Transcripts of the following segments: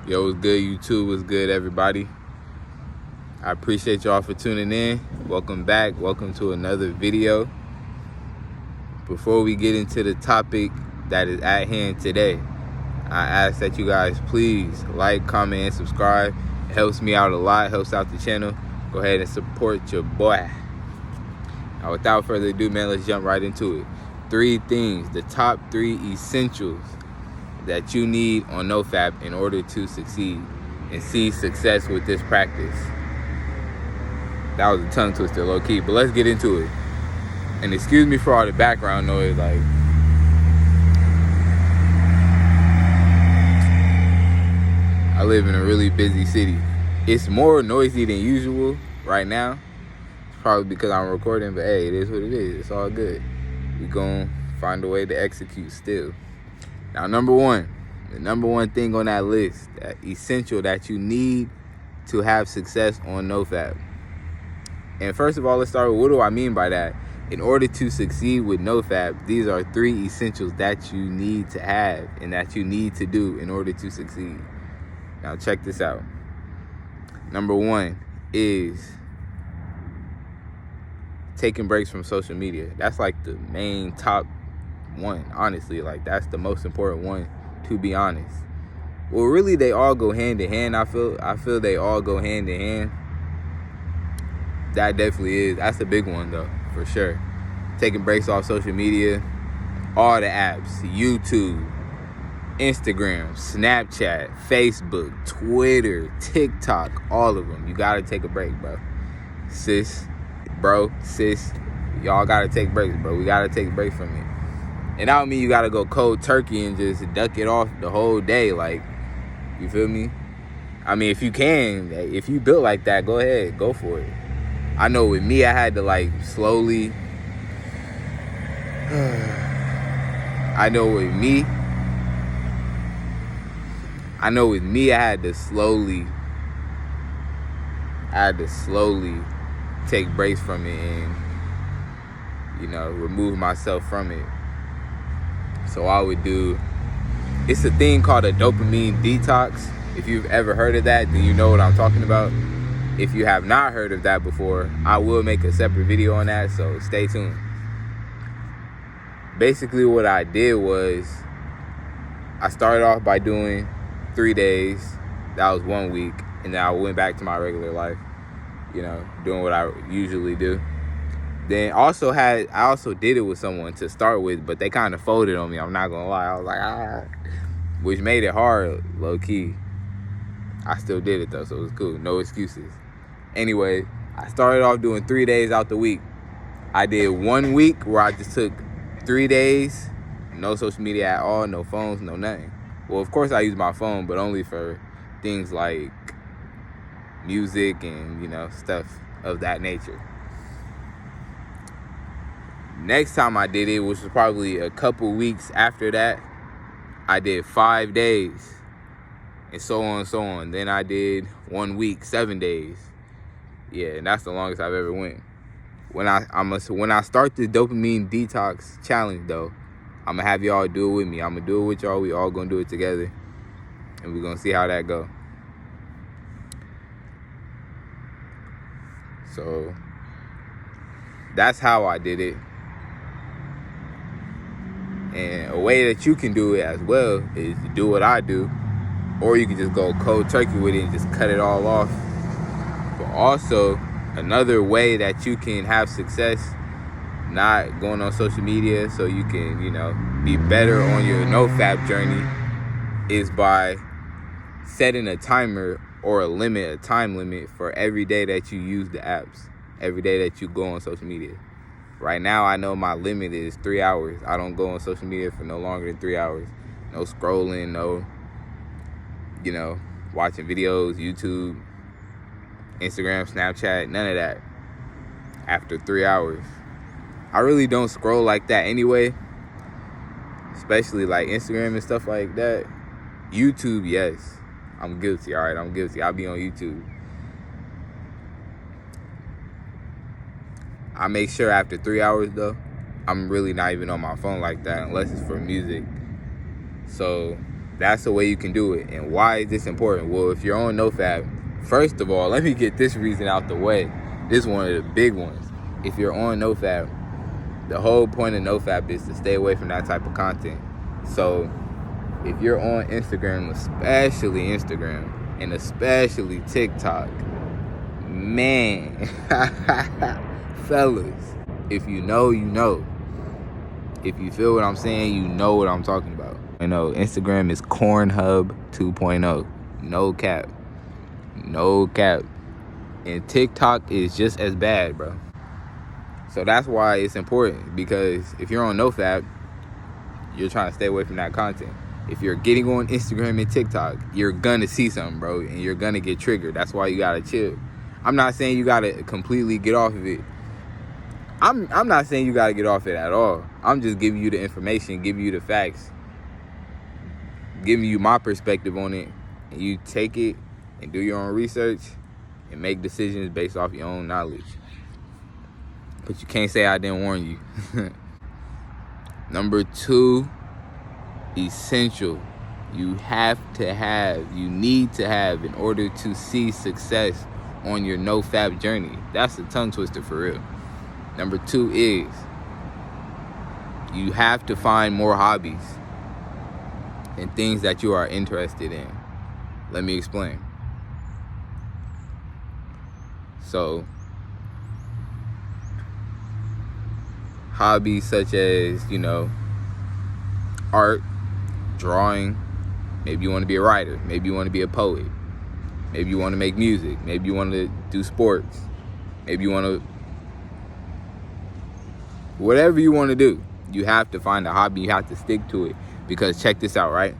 Yo, what's good, YouTube? What's good, everybody? I appreciate y'all for tuning in. Welcome back. Welcome to another video. Before we get into the topic that is at hand today, I ask that you guys please like, comment, and subscribe. It helps me out a lot, helps out the channel. Go ahead and support your boy. Now, without further ado, man, let's jump right into it. 3 things, the top 3 essentials that you need on NoFAP in order to succeed and see success with this practice. That was a tongue twister, low key, but let's get into it. And excuse me for all the background noise, like I live in a really busy city. It's more noisy than usual right now. It's probably because I'm recording, but hey, it is what it is. It's all good. We gonna find a way to execute still. Now, the number one thing on that list, that essential that you need to have success on NoFAP. And first of all, let's start with what do I mean by that? In order to succeed with NoFAP, these are 3 essentials that you need to have and that you need to do in order to succeed. Now, check this out. Number 1 is taking breaks from social media. That's like the main top one, honestly. Like, that's the most important one, to be honest. Well, really, they all go hand in hand. I feel they all go hand in hand. That definitely is. That's a big one, though, for sure. Taking breaks off social media, all the apps, YouTube, Instagram, Snapchat, Facebook, Twitter, TikTok, all of them. You gotta take a break, bro. Sis, y'all gotta take breaks, bro. We gotta take a break from it. And I don't mean you gotta go cold turkey and just duck it off the whole day. Like, you feel me? I mean, if you can, if you built like that, go ahead, go for it. I know with me, I had to like slowly. I know with me, I had to slowly take breaks from it and, remove myself from it. So I would do, it's a thing called a dopamine detox. If you've ever heard of that, then you know what I'm talking about. If you have not heard of that before, I will make a separate video on that, so stay tuned. Basically what I did was, I started off by doing 3 days. That was 1 week. And then I went back to my regular life, doing what I usually do. Then I also did it with someone to start with, but they kind of folded on me. I'm not gonna lie. I was like, which made it hard, low key. I still did it though, so it was cool. No excuses. Anyway, I started off doing 3 days out the week. I did 1 week where I just took 3 days, no social media at all, no phones, no nothing. Well, of course I use my phone, but only for things like music and, stuff of that nature. Next time I did it, which was probably a couple weeks after that, I did 5 days and so on and so on. Then I did 1 week, 7 days. Yeah, and that's the longest I've ever went. When I start the dopamine detox challenge, though, I'm gonna have y'all do it with me. I'm gonna do it with y'all. We all gonna do it together, and we're gonna see how that go. So that's how I did it. And a way that you can do it as well is to do what I do, or you can just go cold turkey with it and just cut it all off. But also, another way that you can have success not going on social media so you can, be better on your NoFAP journey is by setting a timer or a time limit for every day that you use the apps, every day that you go on social media. Right now, I know my limit is 3 hours. I don't go on social media for no longer than 3 hours. No scrolling, no, watching videos, YouTube, Instagram, Snapchat, none of that after 3 hours. I really don't scroll like that anyway, especially like Instagram and stuff like that. YouTube, yes. I'm guilty, all right? I'm guilty. I'll be on YouTube. I make sure after 3 hours, though, I'm really not even on my phone like that unless it's for music. So That's the way you can do it. And why is this important? Well, if you're on NoFAP, first of all, let me get this reason out the way. This is one of the big ones. If you're on NoFAP, the whole point of NoFAP is to stay away from that type of content. So if you're on Instagram, especially Instagram, and especially TikTok, man, fellas, if you know, you know. If you feel what I'm saying, you know what I'm talking about. You know, Instagram is Cornhub 2.0. No cap. No cap. And TikTok is just as bad, bro. So that's why it's important, because if you're on NoFAP, you're trying to stay away from that content. If you're getting on Instagram and TikTok, you're gonna see something, bro, and you're gonna get triggered. That's why you gotta chill. I'm not saying you gotta completely get off of it. I'm not saying you gotta get off it at all. I'm just giving you the information, giving you the facts, giving you my perspective on it, and you take it and do your own research and make decisions based off your own knowledge. But you can't say I didn't warn you. Number 2, essential. You need to have in order to see success on your NoFAP journey. That's a tongue twister for real. Number 2 is you have to find more hobbies and things that you are interested in. Let me explain. So, hobbies such as, art, drawing. Maybe you want to be a writer. Maybe you want to be a poet. Maybe you want to make music. Maybe you want to do sports. Maybe you want to... Whatever you want to do, you have to find a hobby. You have to stick to it. Because check this out, right?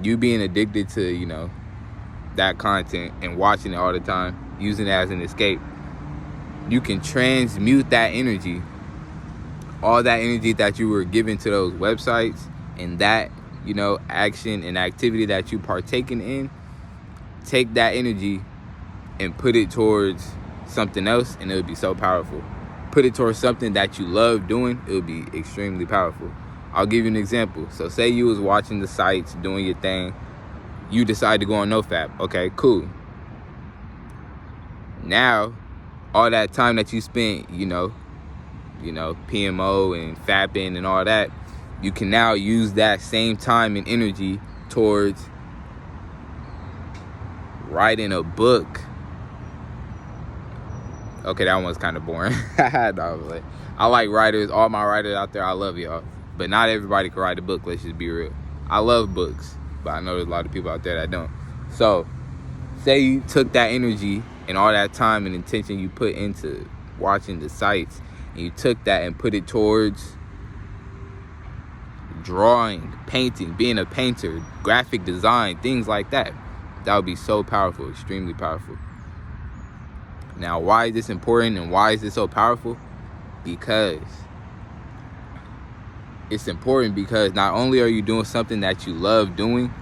You being addicted to, that content and watching it all the time, using it as an escape, you can transmute that energy, all that energy that you were given to those websites and that, action and activity that you partaking in, take that energy and put it towards something else, and it would be so powerful. Put it towards something that you love doing, it would be extremely powerful. I'll give you an example. So say you was watching the sites, doing your thing, you decide to go on NoFAP. Okay, cool. Now, all that time that you spent, PMO and fapping and all that, you can now use that same time and energy towards writing a book. Okay, that one's kind of boring. I like writers. All my writers out there, I love y'all. But not everybody can write a book, let's just be real. I love books, but I know there's a lot of people out there that don't. So, say you took that energy and all that time and intention you put into watching the sites, and you took that and put it towards drawing, painting, being a painter, graphic design, things like that. That would be so powerful, extremely powerful. Now, why is this important and why is this so powerful? Because it's important because not only are you doing something that you love doing,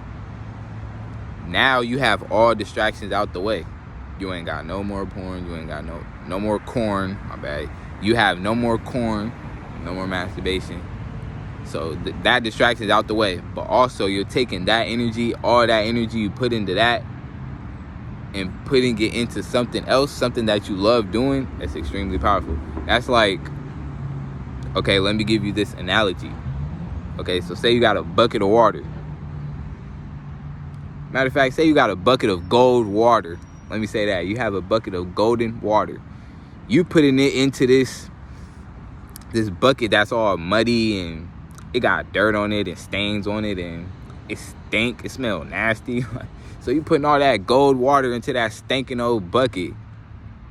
now you have all distractions out the way. You ain't got no more porn. You ain't got no more corn. My bad. You have no more corn, no more masturbation. So that distraction is out the way. But also you're taking that energy, all that energy you put into that, and putting it into something else, something that you love doing. That's extremely powerful. That's like, okay, let me give you this analogy. Okay, so say you got a bucket of water. Matter of fact, say you got a bucket of gold water. Let me say that. You have a bucket of golden water. You putting it into this bucket that's all muddy and it got dirt on it and stains on it and it stink. It smell nasty. So you putting all that gold water into that stinking old bucket.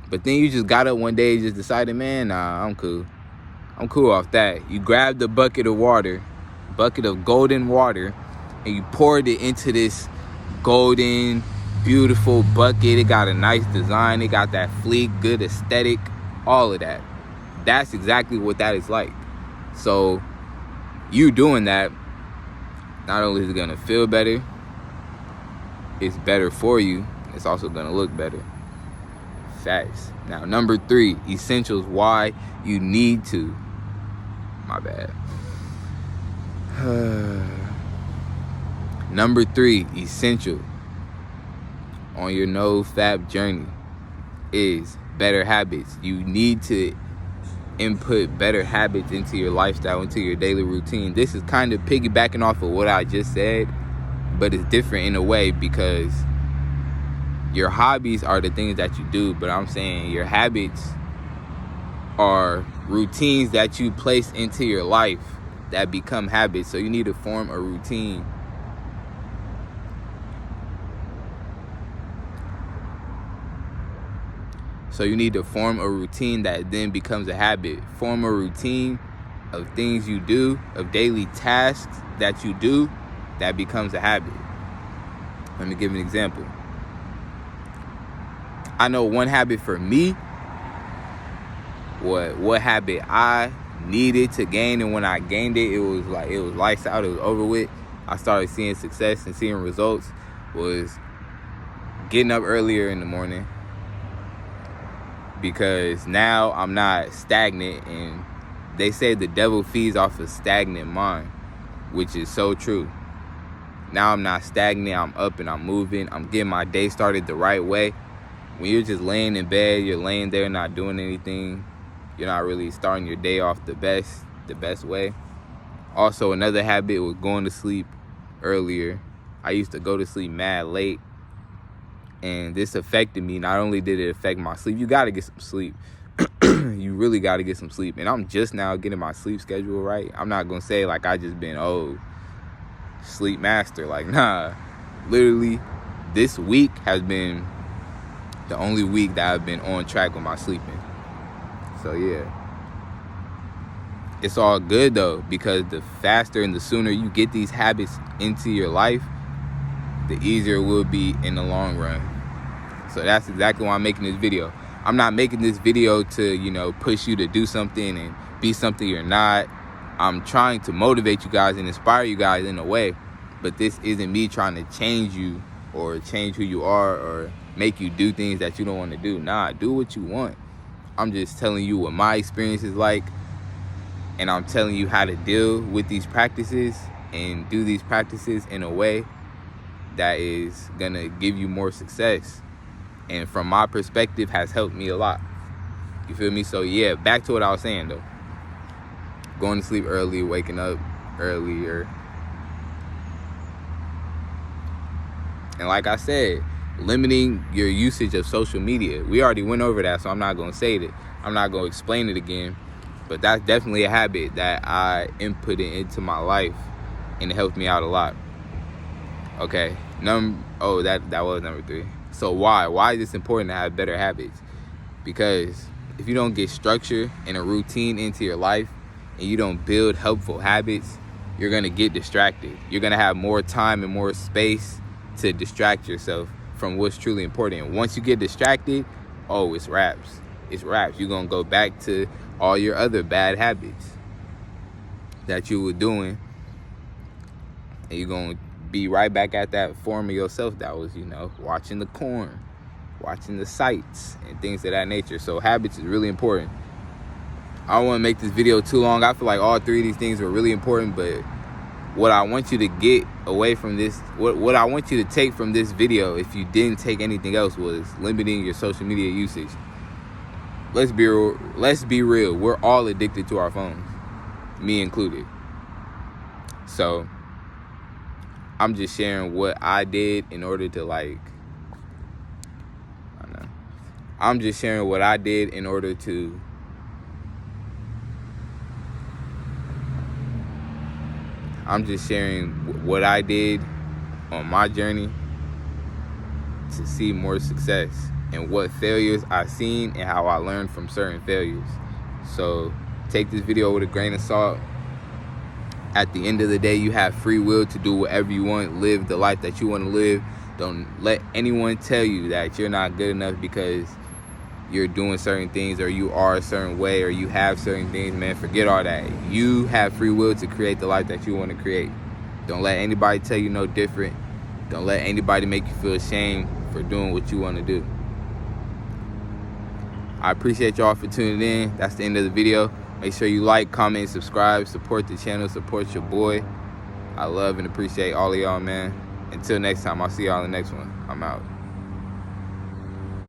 But then you just got up one day and just decided, man, nah, I'm cool. I'm cool off that. You grabbed the bucket of golden water, and you poured it into this golden, beautiful bucket. It got a nice design. It got that sleek, good aesthetic, all of that. That's exactly what that is like. So you doing that, not only is it going to feel better, it's better for you, it's also going to look better. Facts. Now, number 3, essentials, why you need to. My bad. Number 3, essential on your NoFAP journey is better habits. You need to input better habits into your lifestyle, into your daily routine. This is kind of piggybacking off of what I just said, but it's different in a way because your hobbies are the things that you do, but I'm saying your habits are routines that you place into your life that become habits. So you need to form a routine. So you need to form a routine that then becomes a habit. Form a routine of things you do, of daily tasks that you do, that becomes a habit. Let me give an example. I know one habit for me, what habit I needed to gain, and when I gained it, it was lifestyle, it was over with. I started seeing success and seeing results, was getting up earlier in the morning, because now I'm not stagnant, and they say the devil feeds off a stagnant mind, which is so true. Now I'm not stagnant, I'm up and I'm moving, I'm getting my day started the right way. When you're just laying in bed, you're laying there not doing anything, you're not really starting your day off the best way. Also, another habit was going to sleep earlier. I used to go to sleep mad late, and this affected me. Not only did it affect my sleep, you got to get some sleep. You really got to get some sleep. And I'm just now getting my sleep schedule right. I'm not going to say like I just been, sleep master. Like, nah. Literally, this week has been the only week that I've been on track with my sleeping. So, yeah. It's all good, though, because the faster and the sooner you get these habits into your life, the easier it will be in the long run. So that's exactly why I'm making this video. I'm not making this video to, push you to do something and be something you're not. I'm trying to motivate you guys and inspire you guys in a way. But this isn't me trying to change you or change who you are or make you do things that you don't want to do. Nah, do what you want. I'm just telling you what my experience is like. And I'm telling you how to deal with these practices and do these practices in a way that is going to give you more success. And from my perspective, has helped me a lot. You feel me? So, yeah, back to what I was saying, though. Going to sleep early, waking up earlier. And like I said, limiting your usage of social media. We already went over that, so I'm not going to say it. I'm not going to explain it again. But that's definitely a habit that I inputted into my life, and it helped me out a lot. Okay, that was number 3. So why is this important to have better habits? Because if you don't get structure and a routine into your life, and you don't build helpful habits, you're going to get distracted. You're going to have more time and more space to distract yourself from what's truly important. Once you get distracted, it's wraps. It's wraps. You're going to go back to all your other bad habits that you were doing, and you're going to be right back at that form of yourself that was, watching the corn, watching the sights, and things of that nature. So habits is really important. I don't want to make this video too long. I feel like all 3 of these things were really important, but what I want you to get away from this, what I want you to take from this video, if you didn't take anything else, was limiting your social media usage. Let's be real. We're all addicted to our phones, me included. So I'm just sharing what I did in order to I'm just sharing what I did in order to I'm just sharing what I did on my journey to see more success, and what failures I've seen and how I learned from certain failures. So take this video with a grain of salt. At the end of the day, you have free will to do whatever you want, live the life that you want to live. Don't let anyone tell you that you're not good enough because you're doing certain things, or you are a certain way, or you have certain things. Man, forget all that. You have free will to create the life that you want to create. Don't let anybody tell you no different. Don't let anybody make you feel ashamed for doing what you want to do. I appreciate y'all for tuning in. That's the end of the video. Make sure you like, comment, subscribe, support the channel, support your boy. I love and appreciate all of y'all, man. Until next time, I'll see y'all in the next one. I'm out.